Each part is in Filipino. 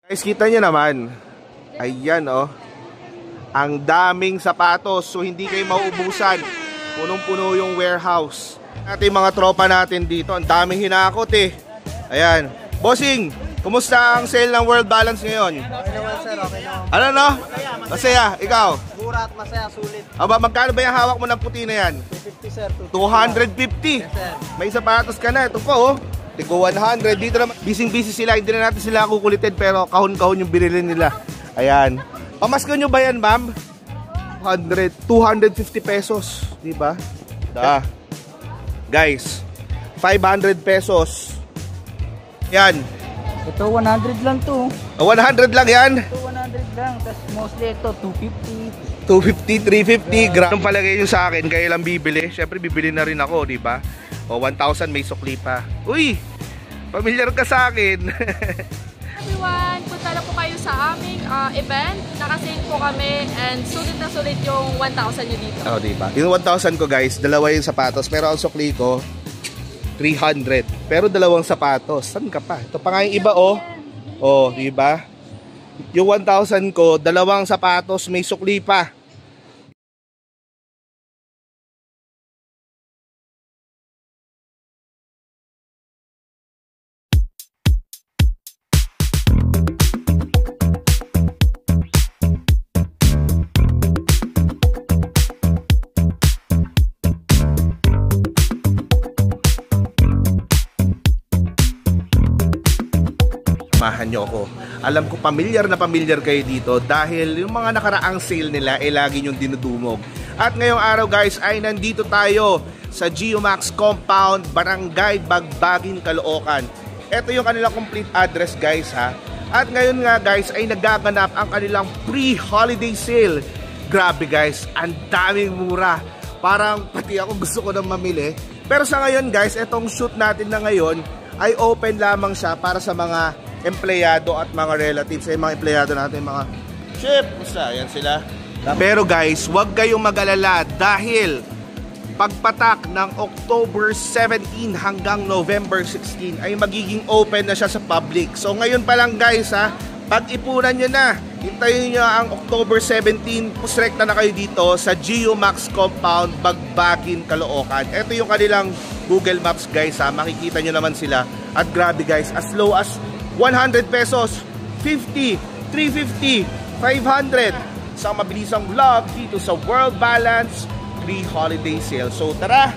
Guys, kita nyo naman. Ayan oh. Ang daming sapatos. So hindi kayo mauubusan. Punong-puno yung warehouse. Ating mga tropa natin dito. Ang daming hinakot eh. Ayan. Bossing, kumusta ang sale ng World Balance ngayon? Okay naman sir, okay naman. Ano no? Masaya, ikaw? Mura at masaya, sulit. Aba, magkano ba yung hawak mo ng puti na yan? 250 sir. 250. Yes sir. May sapatos ka na. Ito pa oh. Tigo 100. Dito naman, busy sila. Hindi na natin sila kukulitin pero kahon-kahon yung binili nila. Ayan. Pamasko nyo ba yan, ma'am? 250 pesos. Diba? Guys, 500 pesos. Yan. Ito 100 lang to. 100 lang yan? Ito 100 lang. Tapos mostly ito 250. 250, 350. Gram palagay nyo sa akin. Kayo lang bibili. Siyempre bibili na rin ako, diba? O 1,000 may sukli pa. Uy! Familiar ka sa akin. Everyone, punta lang po kayo sa aming event. Nakasale po kami and sulit na sulit yung 1,000 nyo dito. Oh, diba? Yung 1,000 ko guys, dalawa yung sapatos. Pero ang sukli ko, 300. Pero dalawang sapatos. Saan ka pa? Ito pa nga yung iba oh. Oh, diba? Yung 1,000 ko, dalawang sapatos, may sukli pa. Samahan nyo ako. Alam ko pamilyar na pamilyar kayo dito dahil yung mga nakaraang sale nila ay lagi yung dinudumog. At ngayong araw guys ay nandito tayo sa Geomax Compound, Barangay Bagbagin, Caloocan. Ito yung kanilang complete address guys ha. At ngayon nga guys ay nagaganap ang kanilang pre-holiday sale. Grabe guys, ang daming mura. Parang pati ako gusto ko nang mamili. Pero sa ngayon guys, itong shoot natin na ngayon ay open lamang siya para sa mga empleyado at mga relatives. Ay mga empleyado natin, mga chef, basta, yan sila. Pero guys, huwag kayong mag-alala dahil pagpatak ng October 17 hanggang November 16 ay magiging open na siya sa public. So ngayon pa lang guys ha, pag-ipunan nyo na. Hintayin nyo ang October 17, pusrekta na kayo dito sa Geomax Compound, Bagbagin, Caloocan. Ito yung kanilang Google Maps guys ha, makikita nyo naman sila. At grabe guys, as low as 100 pesos, 50, 350, 500 sa mabilisang vlog dito sa World Balance pre-holiday sale. So tara,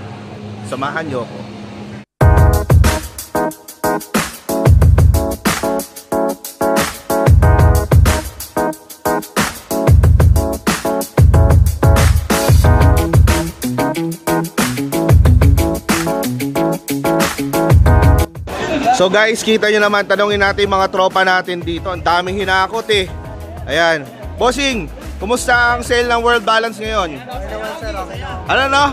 samahan nyo ako. So guys, kita nyo naman, tanongin natin mga tropa natin dito. Ang daming hinakot eh. Ayan. Bossing, kumusta ang sale ng World Balance ngayon? Okay naman sir, okay naman. Ano no?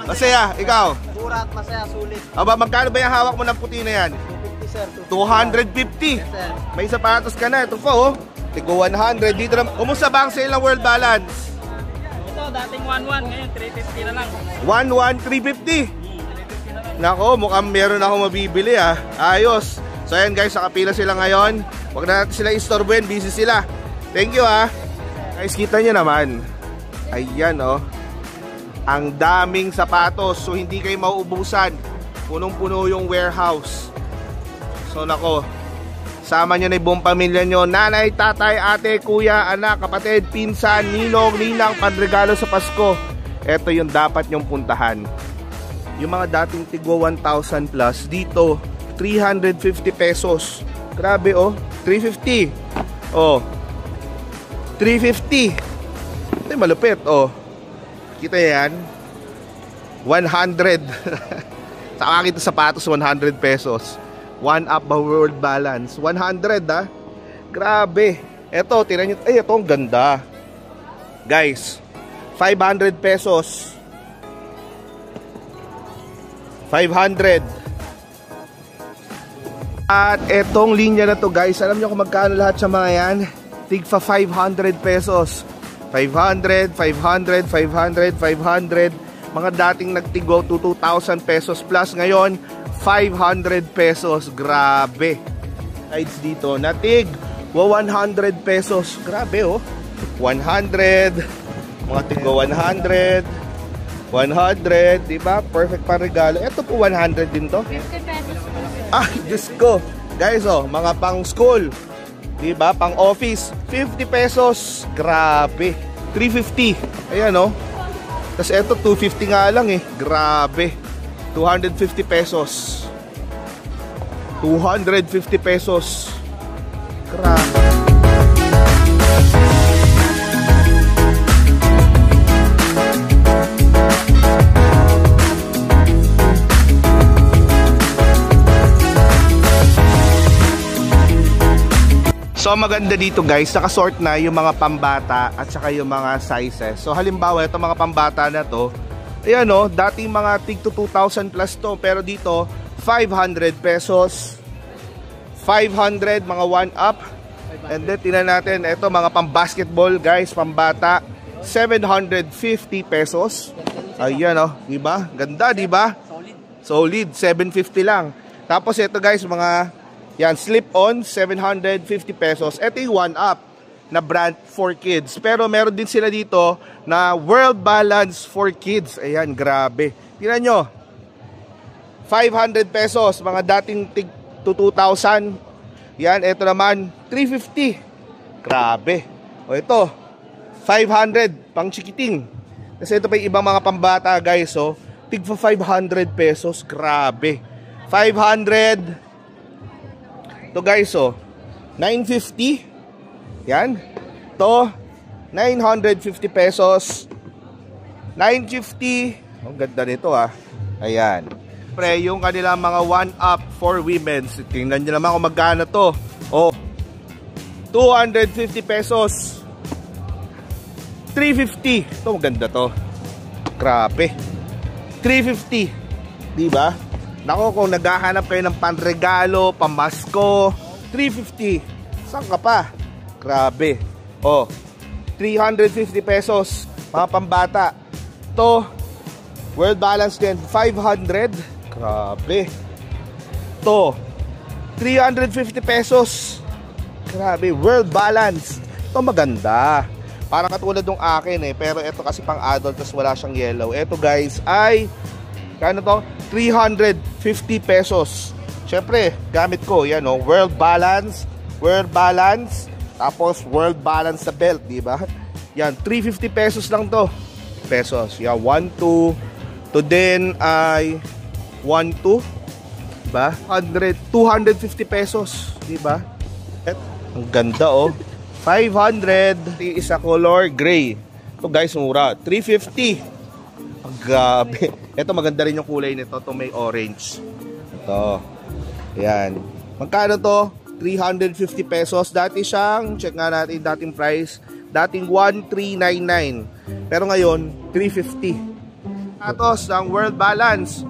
Masaya, ikaw? Mura at masaya, sulit. Aba, magkano ba yung hawak mo ng puti na yan? 250 sir. 250. Yes sir. May sapatos ka na. Ito pa oh. Tigo 100. Dito naman. Kumusta ba ang sale ng World Balance? Ito, dating 1-1, ngayon 350 na lang. 1,1, 350. Nako, mukhang meron ako mabibili ah. Ayos. So ayan guys, nakapila sila ngayon. Huwag na natin sila istorbuhin, busy sila. Thank you ah. Guys, kita nyo naman. Ayan oh. Ang daming sapatos. So hindi kayo mauubusan. Punong-puno yung warehouse. So nako, sama nyo na yung buong pamilya nyo. Nanay, tatay, ate, kuya, anak, kapatid, pinsan, ninong, ninang, panregalo sa Pasko. Ito yung dapat nyong puntahan. Yung mga dating tigwa 1,000 plus, dito 350 pesos. Grabe oh, 350. Oh, 350. Ito malupit oh. Kita yan, 100. Sa akin ito sapatos 100 pesos. 1 up ba World Balance 100 ah. Grabe. Ito, tinan nyo. Ay, ito ang ganda. Guys, 500 pesos. 500. At etong linya na to guys, alam nyo kung magkano lahat sa mga yan? Tigpa 500 pesos. 500, 500, 500, 500. Mga dating nagtigo to 2,000 pesos plus, ngayon 500 pesos. Grabe. Sides dito, natig 100 pesos. Grabe oh. 100. Mga tigwa 100. 100, diba? Perfect pa regalo. Ito po 100 din to. 50 pesos. Ah, Diyos ko. Guys, oh, mga pang school. Diba? Pang office. 50 pesos. Grabe. 350. Ayan, oh. Tapos ito, 250 nga lang eh. Grabe. 250 pesos. 250 pesos. Grabe. So maganda dito guys, nakasort na yung mga pambata at saka yung mga sizes. So halimbawa, itong mga pambata na to, ayan o, dating mga tig to 2,000 plus to, pero dito 500 pesos, 500, mga 1 up. And then tinan natin, ito mga pambasketball guys, pambata, 750 pesos. Ayan o, diba? Ganda, diba? Solid, 750 lang. Tapos ito guys, mga yan, slip-on, 750 pesos. Ito yung 1 up na brand for kids. Pero meron din sila dito na World Balance for kids. Ayan, grabe. Tingnan nyo. 500 pesos, mga dating tig to 2,000. Yan, ito naman, 350. Grabe. O ito, 500, pang chikiting. Kasi ito pa yung ibang mga pambata, guys. So, tig for 500 pesos. Grabe. 500. Ito guys, oh, 950. Yan. Ito, 950 pesos. 950. Ang ganda nito ah. Ayan. Pre, yung kanilang mga 1 up for women. Tingnan nyo naman kung magkano to. Oh, 250 pesos. 350. Ito, maganda to. Grabe. 350. Diba? Nako, kung naghahanap kayo ng panregalo, pamasko, 350. Saan ka pa? Grabe. Oh, 350 pesos. Mga pambata. To World Balance din, 500. Grabe. To 350 pesos. Grabe, World Balance. Ito maganda. Parang katulad ng akin eh. Pero ito kasi pang adult, tas wala siyang yellow. Ito guys ay, kano to? 350 pesos. Siyempre, gamit ko, yan o, World Balance, tapos World Balance sa belt, di ba? Yan, 350 pesos lang to. Pesos. Yan, 1, 2. To din ay 1, 2. Diba? 250 pesos, di ba? Ang ganda oh. 500. Isa color gray. Ito guys, mura. 350. Ang gabi. Ito maganda rin yung kulay nito. Ito may orange. Ito. Ayan. Magkano to? 350 pesos. Dati siyang, check nga natin dating price. Dating 1,399. Pero ngayon, 350. Atos ng World Balance.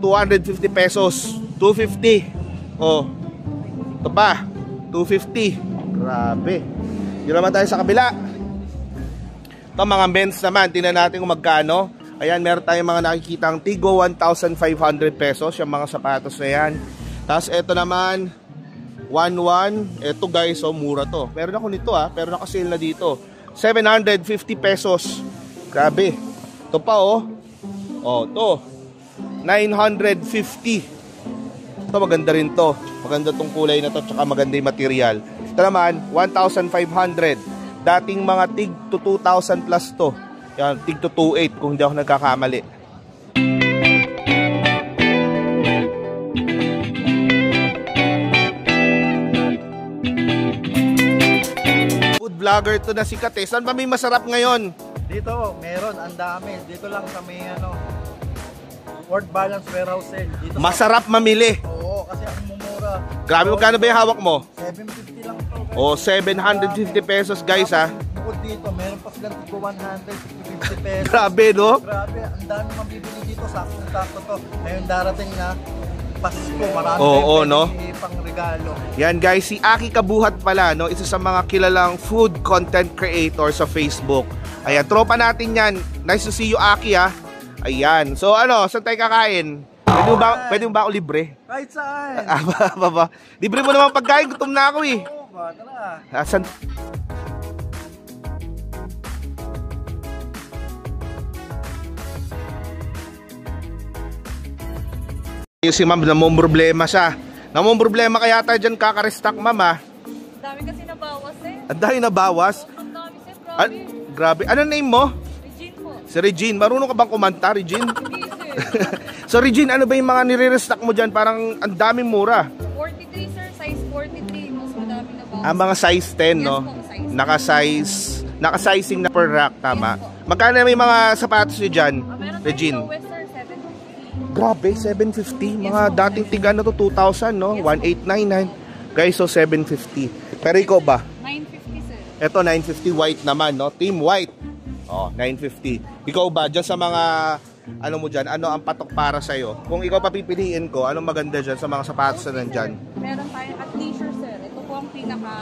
250 pesos. 250. Oh. Ito pa. 250. Grabe. Yun naman tayo sa kabila. Ito mga men's naman. Tingnan natin kung magkano. Ayan, meron tayong mga nakikitang Tigo 1,500 pesos, yung mga sapatos na yan. Tapos ito naman 1,1. Ito guys, oh, mura to. Meron ako nito ah, pero naka-sale na dito. 750 pesos. Grabe. Ito pa oh. Oh, to 950. Ito maganda rin to. Maganda tong kulay na to, tsaka maganda yung material. Ito naman 1,500. Dating mga tig to 2,000 plus to. Yan, tig to 2,800 kung hindi ako nagkakamali. Food vlogger to na sikat eh. Saan ba may masarap ngayon? Dito, meron, ang dami. Dito lang sa may World Balance Warehouse sale. Dito Masarap mamili. Oo, kasi ang mumura. Grabe, magkano ba yung hawak mo? 750 lang to. Oh, 750 pesos guys ha. Bukod dito, meron pa silang tipo 100, 50 pesos. Grabe no? Grabe, ang dami mabibili dito. Sakto-sakto to. Ngayon darating na Pasko, marami no? pang regalo. Yan guys, si Aki Kabuhat pala, no? Isa sa mga kilalang food content creator sa Facebook. Ayan, tropa natin yan. Nice to see you, Aki ha. Ayan. So ano, saan tayo kakain? Pwede mo ba ako libre? Kahit saan. Libre mo naman pagkain, gutom na ako eh. pa, tara. Asan? Yung si ma'am, namumroblema siya. Namumroblema kaya tayo dyan kakarestock, ma'am, ha? Ang dami kasi nabawas eh. Ang dahil nabawas. Ang dami sir, Ah, grabe. grabe. Ano name mo? Regine po. Si Regine. Marunong ka bang kumanta, Regine? Hindi sir. So, Regine, ano ba yung mga nire-restock mo dyan? Parang ang daming mura. 43 sir, size 43. Mas madami nabawas. Ang mga size 10, no? Yes po, size 10. Naka-sizing na per rack, tama? Magkano may mga sapatos nyo dyan, Meron Regine? tayong West sir, 750. Grabe, 750. Mga dating tiga na to, 2,000, no? 1,899. Guys, so 750. Pero ikaw ba? 950 sir. Ito, 950 white naman, no? Team white. Oh, 950. Ikaw ba, dyan sa mga, ano mo dyan, ano ang patok para sa'yo? Kung ikaw papipiliin ko, anong maganda dyan sa mga sapatos na nandyan? Meron tayong athleisure sir. Ito po ang pinaka...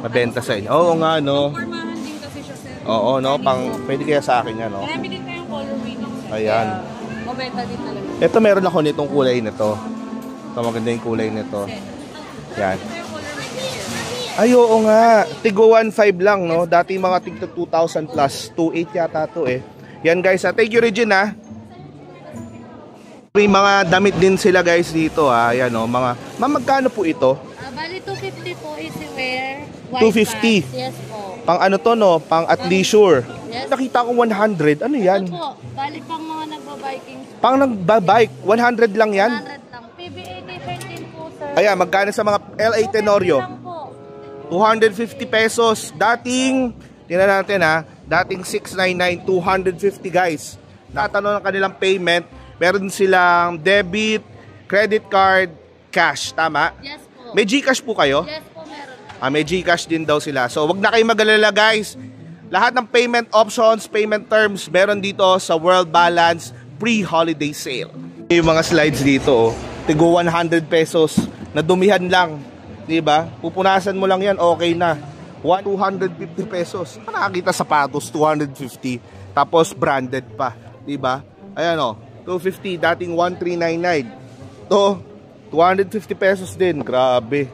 Mabenta sa inyo. Oo nga, no? Formahan din kasi siya sir. Oo, no? Pwede kaya sa akin yan, no? Marami din tayong colorway din sir. Ayan. Kaya mabenta din talaga. Ito, meron ako nitong kulay nito. Ito, maganda yung kulay nito. Yan. Ito yung colorway din sir. Ay, oo nga. Tigo 1.5 lang, no? Dati mga tigto 2,000 plus. 2.8 yata to, eh. Yan, guys. Thank you, Regine, ha? May mga damit din sila, guys, dito, ha? Ayan, no? Mga... Ma'am, magkano po ito? Bali 250 po easy wear. 250? Yes po. Pang ano to, no? Pang athleisure. Yes. Nakita ko 100. Ano yan? Ito po. Bali pang mga nagbabiking. Pang nagbabike. 100 lang yan? 100 lang. PBA different din po sir. Ayan, magkano sa mga LA Tenorio? 250 lang po. 250 pesos. Dating, tingnan natin ha, dating 699, 250 guys. Natanong ng kanilang payment, meron silang debit, credit card, cash, tama? Yes po. May GCash po kayo? Yes po meron. May GCash din daw sila. So wag na kayong mag-alala guys. Lahat ng payment options, payment terms, meron dito sa World Balance pre-holiday sale. Yung mga slides dito, tigo 100 pesos, na dumihan lang. Diba? Pupunasan mo lang yan, okay na. 250 pesos. Nakakita sapatos, 250. Tapos branded pa. Diba? Ayan o, 250, dating 1399. To, 250 pesos din. Grabe.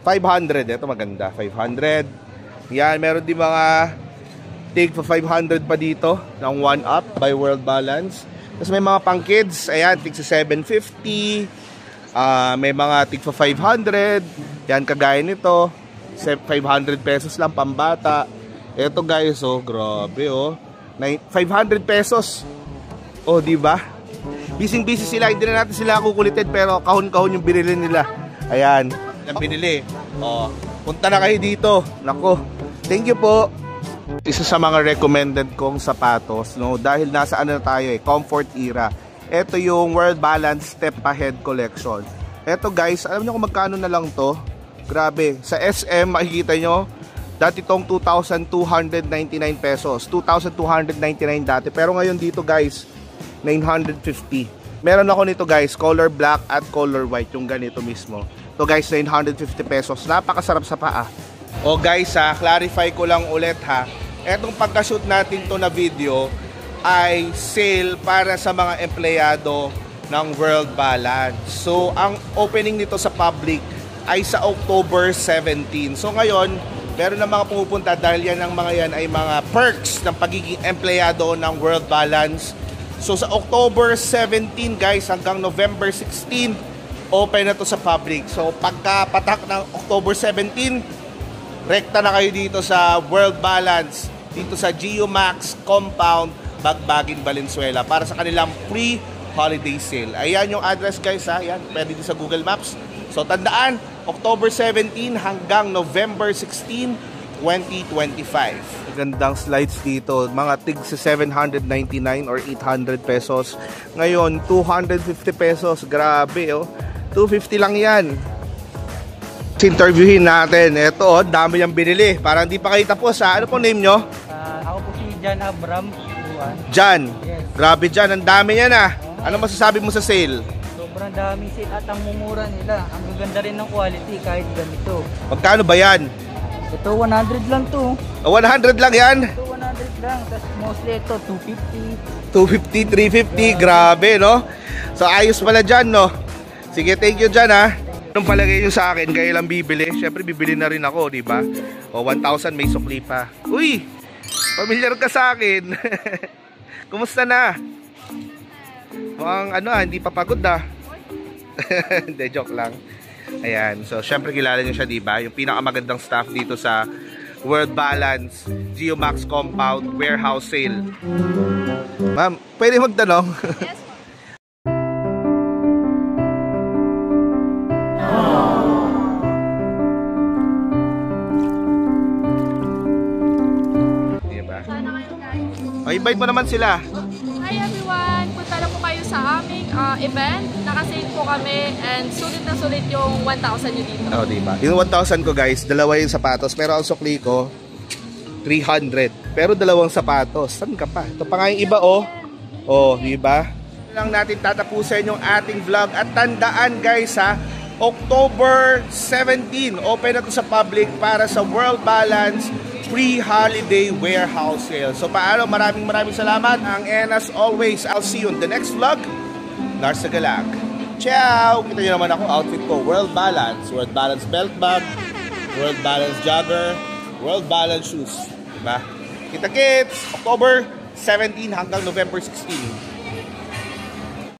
500, ito maganda. 500. Yan, meron din mga take for 500 pa dito ng 1UP by World Balance. Tapos may mga pang kids. Ayan, take sa 750. May mga tig for 500. Yan, kagaya nito 500 pesos lang pambata. Ito guys, oh, grabe oh, 500 pesos. Oh, di ba? Busy sila, hindi na natin sila kukulitin, pero kahon-kahon yung binili nila. Ayan, yung binili. Oh, punta na kayo dito. Nako, thank you po. Isa sa mga recommended kong sapatos, no, dahil nasa ano na tayo eh, comfort era. Ito yung World Balance Step Ahead Collection. Ito guys, alam niyo kung magkano na lang to? Grabe, sa SM makikita nyo, dati tong 2,299 pesos. 2,299 dati. Pero ngayon dito guys, 950. Meron ako nito guys, color black at color white, yung ganito mismo. To guys, 950 pesos. Napakasarap sa paa. O guys ha, clarify ko lang ulit ha. Etong pagka-shoot natin to na video ay sale para sa mga empleyado ng World Balance. So, ang opening nito sa public ay sa October 17. So, ngayon, meron na mga pumupunta dahil yan ang mga yan ay mga perks ng pagiging empleyado ng World Balance. So, sa October 17, guys, hanggang November 16, open na to sa public. So, pagkapatak ng October 17, rekta na kayo dito sa World Balance, dito sa Geomax Compound, Bagbagin, Valenzuela, para sa kanilang pre-holiday sale. Ayan yung address guys ha, ayan, pwede din sa Google Maps. So tandaan, October 17 hanggang November 16, 2025. Gandang slides dito, mga tig sa 799 or 800 pesos. Ngayon, 250 pesos, grabe oh. 250 lang yan. Interviewin natin. Ito oh, dami yung binili. Parang di pa kayo tapos ha. Ano po name nyo? Ako po si Jan Abram. Jan. Yes. Grabe Jan, ang dami yan ah. Ano masasabi mo sa sale? Sobrang dami sale at ang mumura nila. Ang gaganda rin ng quality kahit ganito. Magkano ba yan? Ito 100 lang to. 100 lang yan? Ito 100 lang. Tapos mostly ito 250. 250, 350. Grabe no? So ayos pala dyan no? Sige, thank you Jan ha. Anong palagay nyo sa akin? Kayo lang bibili? Siyempre bibili na rin ako, di ba? O 1,000 may sukli pa. Uy! Pamilyar ka sa akin. Kumusta na? Mukhang hindi pa pagod Hindi, joke lang. Ayan, so syempre kilala nyo siya, di ba? Yung pinakamagandang staff dito sa World Balance Geomax Compound Warehouse Sale. Ma'am, pwede magtanong? Yes, Invite mo naman sila. Hi everyone! Punta na po kayo sa aming event. Nakasave po kami and sulit na sulit yung 1,000 nyo dito. Oh, diba? Yung 1,000 ko guys, dalawa yung sapatos. Pero ang sukli ko, 300. Pero dalawang sapatos. Saan ka pa? Ito pa nga yung iba Oh, diba? Lang natin tatapusin yung ating vlog. At tandaan guys October 17, open na to sa public para sa World Balance pre-holiday warehouse sale. So paano, maraming salamat. And as always, I'll see you in the next vlog. Lars Galag. Ciao! Kita nyo naman ako, outfit ko, World Balance belt bag, World Balance jogger, World Balance shoes. Diba? Kita kits, October 17 hanggang November 16.